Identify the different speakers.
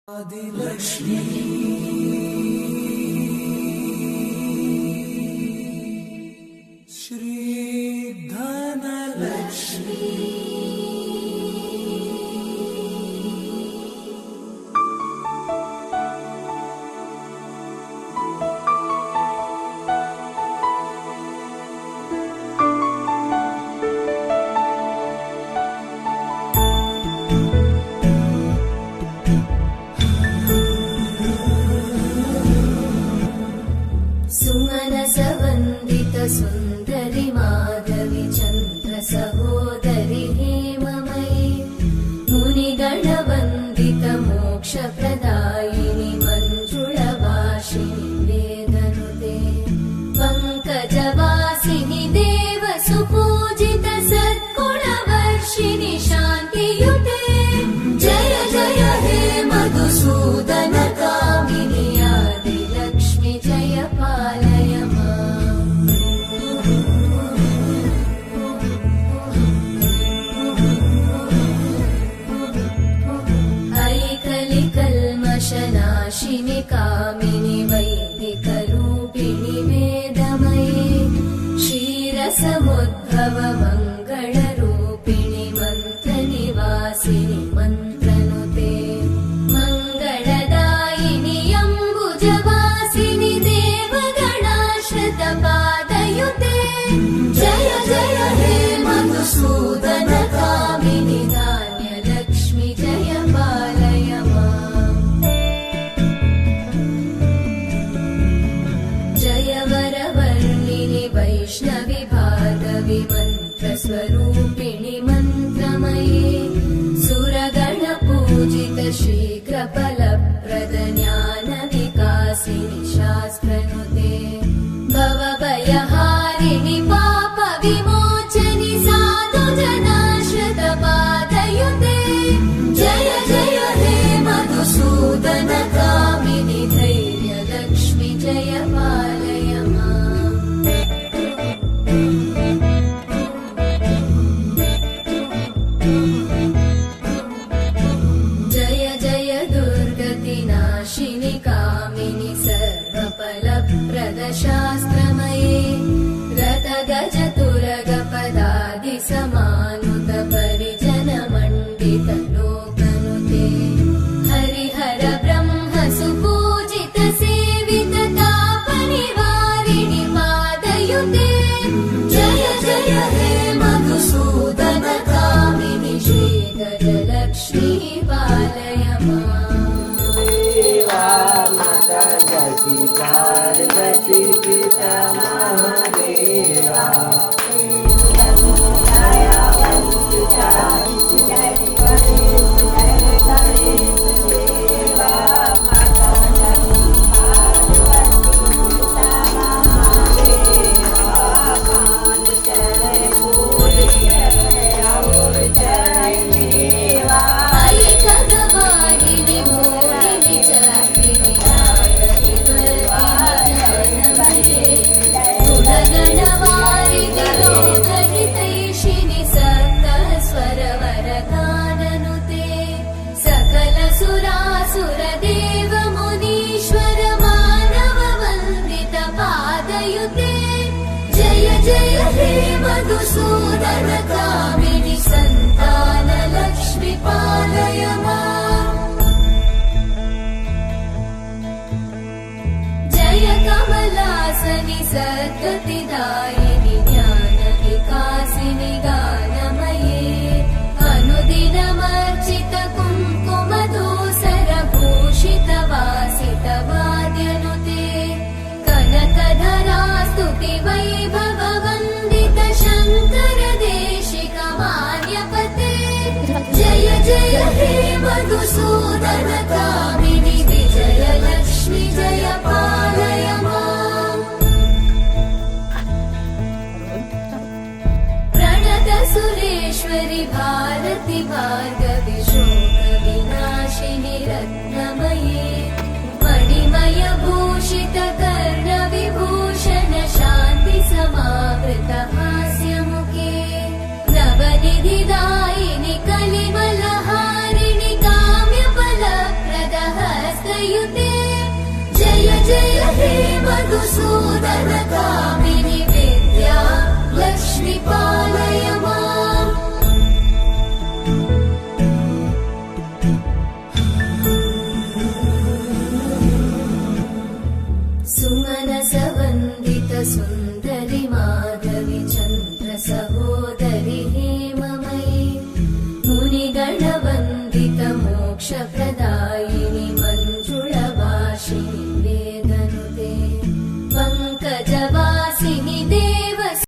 Speaker 1: आदिलक्ष्मी श्री धनलक्ष्मी
Speaker 2: सुन्दरि माधवी चन्द्र सहोदरि हेममयी मुनिगणवन्दित मोक्षप्रदायिनि मञ्जुळभाषिणि वेदनुते पङ्कजवासिनि देवसुपूजित सद्गुणवर्षिणि शान्तियुते जय जय हे मधुसूदन कामिनि आदिलक्ष्मि जय पालय नाशिनि कामिनि वैदिकरूपिणि वेदमये क्षीरसमुद्भव मङ्गलरूपिणि मन्त्रनिवासिनि मन्त्रनुते मङ्गलदायिनि अम्बुजवासिनि देवगणाश्रितपादयुते जय जय हे मधुसूदन कामिनि धान्यलक्ष्मि जय पालय वरवर्णिनि वैष्णवि भार्गवि मन्त्रस्वरूपिणि मन्त्रमये सुरगणपूजित शीघ्रफलप्रद ज्ञानविकासिनि शास्त्रनुते भवभयहारिणि पापविमोचनि साधुजनाश्रितपादयुते जय जय हे मधुसूदन कामिनि धैर्यलक्ष्मि जय पालय जय जय दुर्गतिनाशिनि कामिनि सर्वफलप्रद शास्त्रमये रथगजतुरगपदादि समानुत परिजन मण्डित लोकनुते हरिहर ब्रह्म सुपूजित सेवित तापनिवारिणि पादयुते जय जय हे मधुसूदन कामिनि श्रीगजलक्ष्मी पालय
Speaker 1: माता जगति पार्वती पिता महादेवा सुरदेव मुनीश्वर मानव वन्दित पादयुते जय जय हे मधुसूदन कामिनि सन्तान लक्ष्मि पालय जय कमलासनि सद्गतिदायिनि ज्ञानविकासिनि गानमये अनुदिनमर्चित भूषितवासितवाद्यनुते कनकधरा स्तुति वैभव वन्दित शङ्कर देशिक मान्यपते जय जय हे मधुसूदन कामिनि विजयलक्ष्मि जय पालय प्रणत सुरेश्वरि भारति भार्गवि शोकविनाशिनि रत्नमये मणिमय भूषित कर्णविभूषण शान्ति समावृत हास्यमुखे नवनिधिदायिनि कलिमलहारिणि काम्यफलप्रद भारतयुते जय जय हे मधुसूदन कामिनि विद्या लक्ष्मी पालय माम् सुमनसवन्दित सुन्दरि माम्